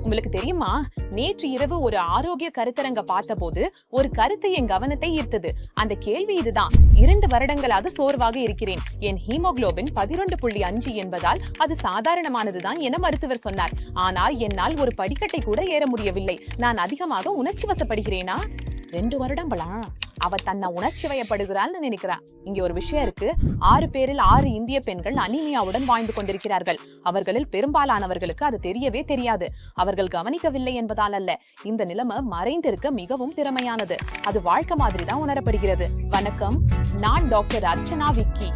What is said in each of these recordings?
உங்களுக்கு தெரியுமா, நேற்று இரவு ஒரு ஆரோக்கிய கருத்தரங்க பார்த்தபோது ஒரு கருத்து என் கவனத்தை ஈர்த்தது. அந்த கேள்வி இதுதான்: 2 வருடங்களாக சோர்வாக இருக்கிறேன். என் ஹீமோகுளோபின் 11.5 என்பதால் அது சாதாரணமானதுதான் என மருத்துவர் சொன்னார். ஆனால் என்னால் ஒரு படிக்கட்டை கூட ஏற முடியவில்லை. நான் அதிகமாக உணர்ச்சி வசப்படுகிறேனா? 2 வருடங்களா? அவ தன்னை உணர்ச்சி வயப்படுகிறாள்னு நினைக்கிறான். இங்க ஒரு விஷயம் இருக்கு. 6 பேரில் 6 இந்திய பெண்கள் அனீமியாவுடன் வாழ்ந்து கொண்டிருக்கிறார்கள். அவர்களில் பெரும்பாலானவர்களுக்கு அது தெரியவே தெரியாது. அவர்கள் கவனிக்கவில்லை என்பதால் அல்ல. இந்த நிலைமை மறைந்திருக்க மிகவும் திறமையானது. அது வாழ்க்கை மாதிரி தான் உணரப்படுகிறது. வணக்கம், நான் டாக்டர் அர்ச்சனா விக்கி.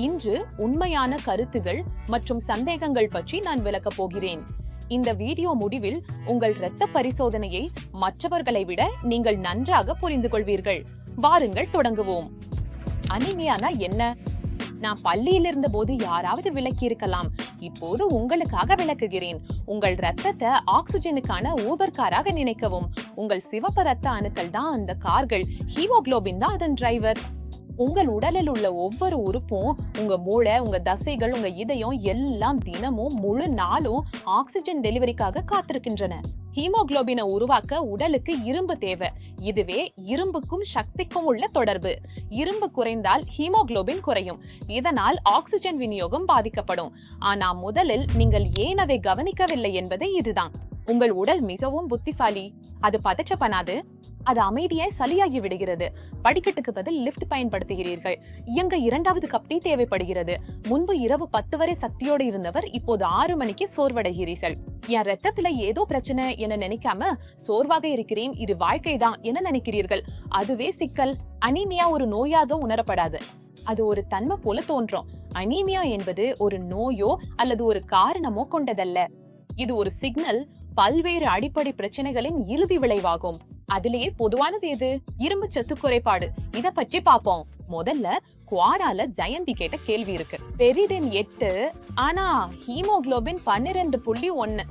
இன்று உண்மையான கருத்துகள் மற்றும் சந்தேகங்கள் பற்றி நான் விளக்கப் போகிறேன். இந்த வீடியோ முடிவில் உங்கள் இரத்த பரிசோதனையை மற்றவர்களை விட நீங்கள் நன்றாக புரிந்து கொள்வீர்கள். வாருங்கள் தொடங்குவோம். அனீமியானா என்ன? நான் பள்ளியில் இருந்த போது யாராவது விளக்கி இருக்கலாம். இப்போது உங்களுக்காக விளக்குகிறேன். உங்கள் ரத்தத்தை ஆக்சிஜனுக்கான ஊபர் காராக நினைக்கவும். உங்கள் சிவப்பு ரத்த அணுக்கள் தான் அந்த கார்கள். ஹீமோகுளோபின் தான் அதன் டிரைவர். உங்கள் உடலில் உள்ள ஒவ்வொரு உறுப்பும், உங்க மூளை, உங்க தசைகள், உங்க இதயம் எல்லாம் தினமும் முழு நாளும் ஆக்சிஜன் டெலிவரிக்காக காத்திருக்கின்றன. ஹீமோகுளோபினை உருவாக்க உடலுக்கு இரும்பு தேவை. இதுவே இரும்புக்கும் சக்திக்கும் உள்ள தொடர்பு. இரும்பு குறைந்தால் ஹீமோகுளோபின் குறையும். இதனால் ஆக்சிஜன் விநியோகம் பாதிக்கப்படும். ஆனா முதலில் நீங்கள் ஏன் அதை கவனிக்கவில்லை என்பது இதுதான்: உங்கள் உடல் மிகவும் புத்திசாலி. அது பதற்றப்படாது. அது அமைதியாய் சலியாகி விடுகிறது. படிக்கட்டுக்கு பதில் லிப்ட் பயன்படுத்துகிறீர்கள். இயங்க 2வது கப் டீ தேவைப்படுகிறது. முன்பு இரவு 10 வரை சக்தியோடு இருந்தவர் இப்போது 6 மணிக்கு சோர்வடைகிறீர்கள். என் ரத்தத்துல ஏதோ பிரச்சனை என நினைக்காம சோர்வாக இருக்கிறேன், இது வாழ்க்கைதான் என நினைக்கிறீர்கள். அதுவே சிக்கல். அனீமியா ஒரு நோயாதோ உணரப்படாது. அது ஒரு தன்மை போல தோன்றும். அனீமியா என்பது ஒரு நோயோ அல்லது ஒரு காரணமோ கொண்டதல்ல. இது ஒரு சிக்னல், பல்வேறு அடிப்படை பிரச்சனைகளின் இறுதி விளைவாகும். அதிலேயே பொதுவானது எது? இரும்பு சத்து குறைபாடு. இத பற்றி பாப்போம். முதல்ல குவாரால ஜெயந்தி கேட்ட கேள்வி இருக்கு. பெரிடின் 8, ஆனா ஹீமோகுளோபின் 12.1.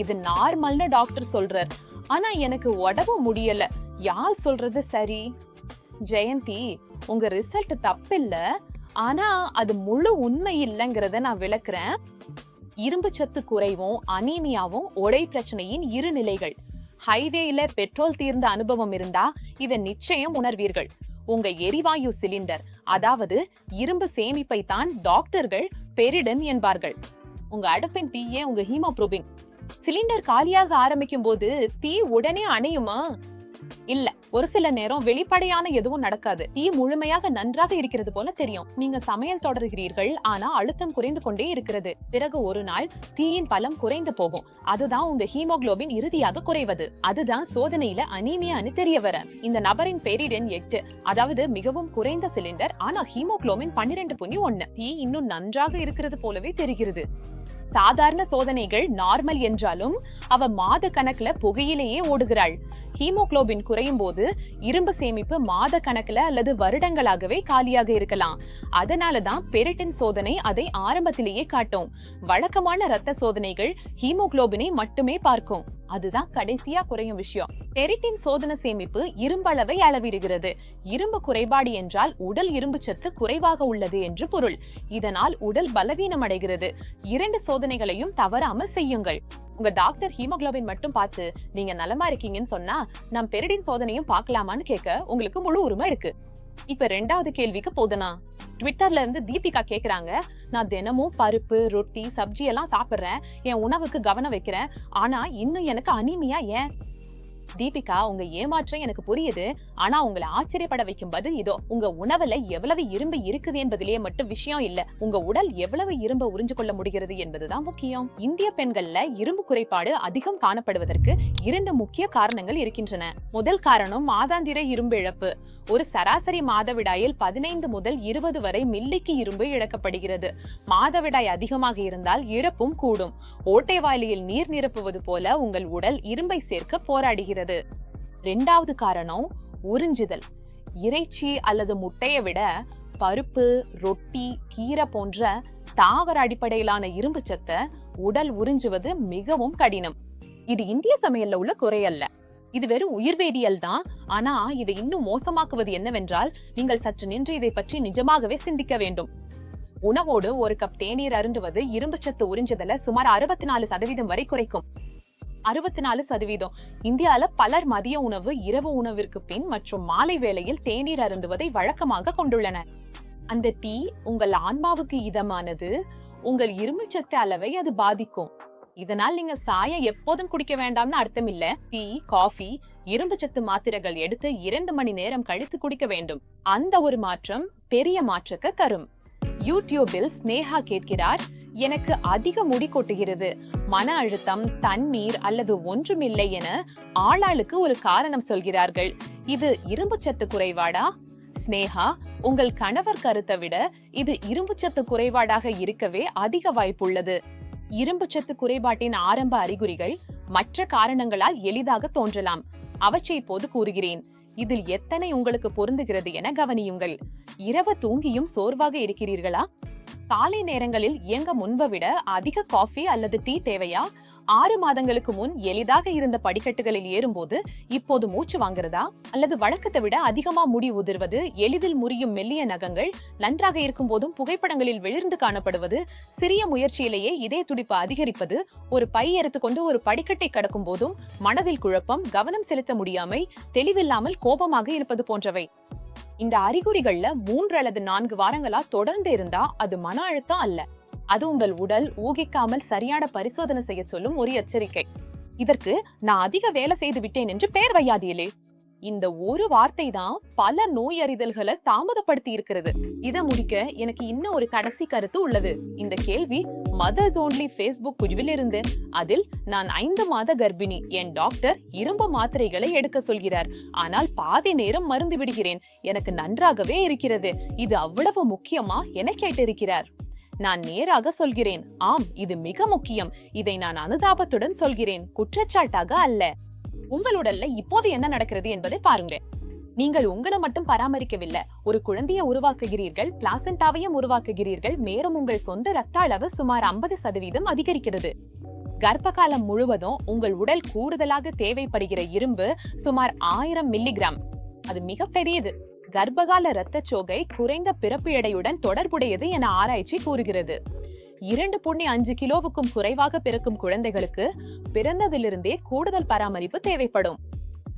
இது நார்மல்னு டாக்டர் சொல்றார். ஆனா எனக்கு உடம்பு முடியல. யார் சொல்றது சரி? ஜெயந்தி, உங்க ரிசல்ட் தப்பில்ல, ஆனா அது முழு உண்மை இல்லைங்கிறத நான் விளக்குறேன். இரும்பு சத்து குறைவும் அனீமியாவும் ஒடை பிரச்சனையின் இரு நிலைகள். ஹைவேல பெட்ரோல் தீர்ந்த அனுபவம் இருந்தா இதை நிச்சயம் உணர்வீர்கள். உங்க எரிவாயு சிலிண்டர், அதாவது இரும்பு சேமிப்பை தான் டாக்டர்கள் பெரிடன் என்பார்கள். உங்க அடுப்பின் தீயே உங்க ஹீமோகுளோபின். சிலிண்டர் காலியாக ஆரம்பிக்கும் போது தீ உடனே அணையுமா? இல்ல. ஒரு சில நேரம் வெளிப்படையான எதுவும் நடக்காது. தீ முழுமையாக நன்றாக இருக்கிறது போல தெரியும். நீங்க சமையல் தொடர்கிறீர்கள், ஆனா அழுத்தம் குறைந்து கொண்டே இருக்கிறது. பிறகு ஒரு நாள் தீயின் பலம் குறைந்து போகும். அதுதான் உங்க ஹீமோகுளோபின் இறுதியாக குறைவது. அதுதான் சோதனையில அனீமியான்னு தெரிய வர. இந்த நபரின் பெரிடின் 8, அதாவது மிகவும் குறைந்த சிலிண்டர், ஆனா ஹீமோகுளோபின் 12.1. தீ இன்னும் நன்றாக இருக்கிறது போலவே தெரிகிறது. சாதாரண சோதனைகள் நார்மல் என்றாலும் அவ மாத கணக்குல புகையிலேயே ஓடுகிறாள். ஹீமோகுளோபின் குறையும் போது இரும்பு சேமிப்பு மாத கணக்குல அல்லது வருடங்களாகவே காலியாக இருக்கலாம். அதனாலதான் பெரிடின் சோதனை அதை ஆரம்பத்திலேயே காட்டும். வழக்கமான ரத்த சோதனைகள் ஹீமோகுளோபினை மட்டுமே பார்க்கும். அதுதான் கடைசியா குறையும் விஷயம். பெரிடின் சோதனை சேமிப்பு இரும்பளவை அளவிடுகிறது. இரும்பு குறைபாடு என்றால் உடல் இரும்பு சத்து குறைவாக உள்ளது என்று பொருள். இதனால் உடல் பலவீனம் அடைகிறது. 2 சோதனைகளையும் தவறாமல் செய்யுங்கள். உங்க டாக்டர் ஹீமோகுளோபின் மட்டும் பார்த்து நீங்க நலமா இருக்கீங்கன்னு சொன்னா, நான் பெரிடின் சோதனையும் பார்க்கலாமான்னு கேட்க உங்களுக்கு முழு உரிமை இருக்கு. இப்ப 2வது கேள்விக்கு போதனா. ட்விட்டர்ல இருந்து தீபிகா கேக்குறாங்க, நான் தினமும் பருப்பு, ரொட்டி, சப்ஜி எல்லாம் சாப்பிடுறேன், என் உணவுக்கு கவனம் வைக்கிறேன், ஆனா இன்னும் எனக்கு அனீமியா ஏன்? தீபிகா, உங்க ஏமாற்றம் எனக்கு புரியுது. ஆனா உங்களை ஆச்சரியப்பட வைக்கும் பதில் இதோ. உங்க உணவுல எவ்வளவு இரும்பு இருக்குது என்பதிலேயே மட்டும் விஷயம் இல்ல. உங்க உடல் எவ்வளவு இரும்பை உறிஞ்சு கொள்ள முடிகிறது என்பதுதான் முக்கியம். இந்திய பெண்கள்ல இரும்பு குறைபாடு அதிகம் காணப்படுவதற்கு 2 முக்கிய காரணங்கள் இருக்கின்றன. முதல் காரணம் மாதாந்திர இரும்பு இழப்பு. ஒரு சராசரி மாதவிடாயில் 15 முதல் 20 வரை மில்லிக்கு இரும்பு இழக்கப்படுகிறது. மாதவிடாய் அதிகமாக இருந்தால் இழப்பும் கூடும். ஓட்டை வாயிலில் நீர் நிரப்புவது போல உங்கள் உடல் இரும்பை சேர்க்க போராடுகிறது. 2வது காரணம் உறிஞ்சுதல். இறைச்சி அல்லது முட்டையை விட பருப்பு, ரொட்டி, கீரை போன்ற தாவர அடிப்படையிலான இரும்பு சத்தை உடல் உறிஞ்சுவது மிகவும் கடினம். இது இந்திய சமையல்ல உள்ள குறையல்ல. இது வெறும் உயிர்வேதியியல் தான். ஆனா இதை இன்னும் மோசமாக்குவது என்னவென்றால், நீங்கள் சற்று நின்று இதை பற்றி நிஜமாகவே சிந்திக்க வேண்டும். உணவோடு 1 கப் தேநீர் அருந்துவது இரும்பு சத்து உறிஞ்சுதல சுமார் 64% வரை குறைக்கும். 64%. இந்தியால பலர் மதிய உணவு, இரவு உணவிற்கு பின் மற்றும் மாலை வேளையில் தேநீர் அருந்துவதை வழக்கமாக கொண்டுள்ளனர். அந்த டீ உங்கள் ஆன்மாவுக்கு இதமானது, உங்கள் இரும்புச்சத்து அளவை அது பாதிக்கும். இதனால் நீங்க சாயம் எப்போதும் குடிக்க வேண்டாம்னு அர்த்தம் இல்ல. டீ, காஃபி, இரும்புச்சத்து மாத்திரைகள் எடுத்து 2 மணி நேரம் கழித்து குடிக்க வேண்டும். அந்த ஒரு மாற்றம் பெரிய மாற்றத்தை தரும். யூடியூபில் ஸ்னேகா கேட்கிறார், எனக்கு அதிக முடி கொட்டுகிறது, மன அழுத்தம், தண்ணீர் அல்லது ஒன்றுமில்லை என ஆளாளுக்கு ஒரு காரணம் சொல்கிறார்கள். இது இரும்புச்சத்து குறைபாடா? ஸ்னேகா, உங்கள் கணவர் கருத்தை விட இது இரும்புச்சத்து குறைபாடாக இருக்கவே அதிக வாய்ப்புள்ளது. இரும்புச்சத்து குறைபாட்டின் ஆரம்ப அறிகுறிகள் மற்ற காரணங்களால் எளிதாக தோன்றலாம். அவற்றை இப்போது கூறுகிறேன். இதில் எத்தனை உங்களுக்கு பொருந்துகிறது என கவனியுங்கள். இரவு தூங்கியும் சோர்வாக இருக்கிறீர்களா? காலை நேரங்களில் இயங்க முன்பை விட அதிக காஃபி அல்லது டீ தேவையா? 6 மாதங்களுக்கு முன் எளிதாக இருந்த படிக்கட்டுகளில் ஏறும்போது இப்போது மூச்சு வாங்குறதா? அல்லது வழக்கத்தை விட அதிகமா முடி உதிர்வது, எளிதில் முறியும் மெல்லிய நகங்கள், நன்றாக இருக்கும் போதும் புகைப்படங்களில் விழுந்து காணப்படுவது, சிறிய முயற்சியிலேயே இதய துடிப்பு அதிகரிப்பது, ஒரு பை எடுத்துக்கொண்டு ஒரு படிக்கட்டை கடக்கும் போதும் மனதில் குழப்பம், கவனம் செலுத்த முடியாமை, தெளிவில்லாமல் கோபமாக இருப்பது போன்றவை. இந்த அறிகுறிகள்ல 3 அல்லது 4 வாரங்களா தொடர்ந்து இருந்தா அது மன அழுத்தம் அல்ல. அது உங்கள் உடல் ஊகிக்காமல் சரியான பரிசோதனை செய்ய சொல்லும் ஒரு எச்சரிக்கை. இதற்கு நான் அதிக வேலை செய்து விட்டேன் என்று பெயர் வையாதீங்களே. இந்த ஒரு வார்த்தை தான் பல நோய் அறிதல்களை தாமதப்படுத்தி இருக்கிறது. இதை முடிக்க எனக்கு இன்னும் ஒரு கடைசி கருத்து உள்ளது. இந்த கேள்வி மதர்ஸ் ஓன்லி Facebook குழுவில் இருந்து. அதில் நான் 5 மாத கர்ப்பிணி, என் டாக்டர் இரும்பு மாத்திரைகளை எடுக்க சொல்கிறார், ஆனால் பாதி நேரம் மருந்து விடுகிறேன், எனக்கு நன்றாகவே இருக்கிறது, இது அவ்வளவு முக்கியமா என கேட்டிருக்கிறார். நான் நேராக சொல்கிறேன், ஆம், இது மிக முக்கியம். இதை நான் அனுதாபத்துடன் சொல்கிறேன், குற்றச்சாட்டாக அல்ல. உங்கள் உடல்ல இப்போது என்ன நடக்கிறது என்பதை பாருங்க. நீங்கள் உங்களை மட்டும் பராமரிக்கவில்லை, ஒரு குழந்தையை உருவாக்குகிறீர்கள், பிளாசென்டாவையும் உருவாக்குகிறீர்கள், மேலும் உங்கள் சொந்த இரத்த அளவு சுமார் 50% அதிகரிக்கிறது. கர்ப்ப காலம் முழுவதும் உங்கள் உடல் கூடுதலாக தேவைப்படுகிற இரும்பு சுமார் 1000 மில்லிகிராம். அது மிக பெரியது. கர்ப்பகால இரத்த சோகை குறைந்த பிறப்பு எடையுடன் தொடர்புடையது என ஆராய்ச்சி கூறுகிறது. 2.5 கிலோவுக்கும் குறைவாக பிறக்கும் குழந்தைகளுக்கு பிறந்ததிலிருந்தே கூடுதல் பராமரிப்பு தேவைப்படும்.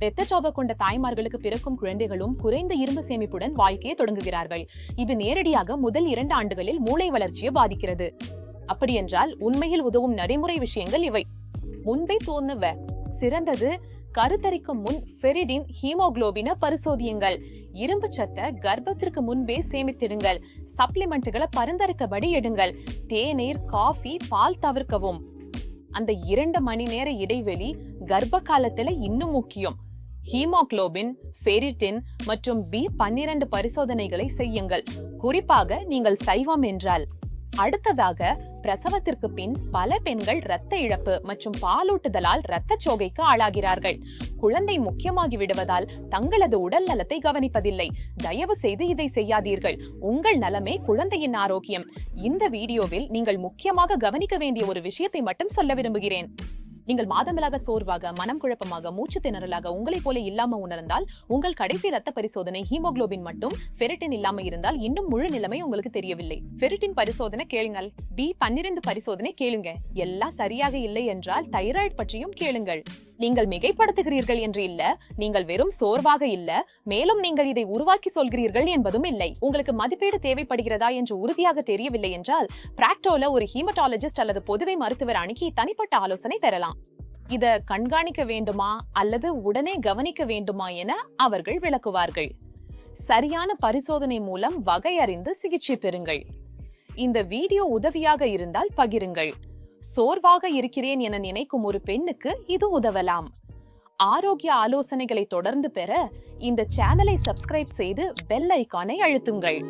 இரத்த சோகை கொண்ட தாய்மார்களுக்கு பிறக்கும் குழந்தைகளும் குறைந்த இரும்பு சேமிப்புடன் வாழ்க்கையை தொடங்குகிறார்கள். இது நேரடியாக முதல் 2 ஆண்டுகளில் மூளை வளர்ச்சியை பாதிக்கிறது. அப்படியென்றால் உண்மையில் உதவும் நடைமுறை விஷயங்கள் இவை. முன்பே தோணுவ சிறந்தது, கருத்தரிக்கும் முன் ஃபெரிடின், ஹீமோகுளோபினை பரிசோதியுங்கள். இரும்பு சத்தை கர்ப்பத்திற்கு முன்பே சேமித்திடுங்கள். சப்ளிமெண்ட்டுகளை பரிந்துரைத்தபடி எடுங்கள். தேநீர், காஃபி, பால் தவிர்க்கவும். அந்த 2 மணி நேர இடைவெளி கர்ப்ப காலத்துல இன்னும் முக்கியம். ஹீமோகுளோபின், ஃபெரிட்டின் மற்றும் B12 பரிசோதனைகளை செய்யுங்கள், குறிப்பாக நீங்கள் சைவம் என்றால். அடுத்ததாக, பிரசவத்திற்கு பின் பல பெண்கள் இரத்த இழப்பு மற்றும் பாலூட்டுதலால் இரத்த சோகைக்கு ஆளாகிறார்கள். குழந்தை முக்கியமாகி விடுவதால் தங்களது உடல் நலத்தை கவனிப்பதில்லை. தயவு செய்து இதை செய்யாதீர்கள். உங்கள் நலமே குழந்தையின் ஆரோக்கியம். இந்த வீடியோவில் நீங்கள் முக்கியமாக கவனிக்க வேண்டிய ஒரு விஷயத்தை மட்டும் சொல்ல விரும்புகிறேன். நீங்கள் மாதங்களாக சோர்வாக, மனம் குழப்பமாக, மூச்சு திணறலாக உங்களை போல இல்லாம உணர்ந்தால், உங்கள் கடைசி ரத்த பரிசோதனை ஹீமோகுளோபின் மட்டும் ஃபெரிட்டின் இல்லாம இருந்தால் இன்னும் முழு நிலைமை உங்களுக்கு தெரியவில்லை. ஃபெரிட்டின் பரிசோதனை கேளுங்கள், B12 பரிசோதனை கேளுங்க. எல்லாம் சரியாக இல்லை என்றால் தைராய்டு பற்றியும் கேளுங்கள். நீங்கள் மிகைப்படுத்துகிறீர்கள் என்று இல்ல, நீங்கள் வெறும் சோர்வாக இல்ல, மேலும் நீங்கள் இதை உருவாக்கி சொல்கிறீர்கள் என்பதும் இல்லை. உங்களுக்கு மதிப்பீடு தேவைப்படுகிறதா என்று உறுதியாக தெரியவில்லை என்றால் பிராக்டோல ஒரு ஹீமட்டாலஜிஸ்ட் அல்லது பொதுவை மருத்துவர் அணுகி தனிப்பட்ட ஆலோசனை தரலாம். இத கண்காணிக்க வேண்டுமா அல்லது உடனே கவனிக்க வேண்டுமா என அவர்கள் விளக்குவார்கள். சரியான பரிசோதனை மூலம் வகையறிந்து சிகிச்சை பெறுங்கள். இந்த வீடியோ உதவியாக இருந்தால் பகிருங்கள். சோர்வாக இருக்கிறேன் என நினைக்கும் ஒரு பெண்ணுக்கு இது உதவலாம். ஆரோக்கிய ஆலோசனைகளை தொடர்ந்து பெற இந்த சேனலை சப்ஸ்கிரைப் செய்து பெல் ஐகானை அழுத்துங்கள்.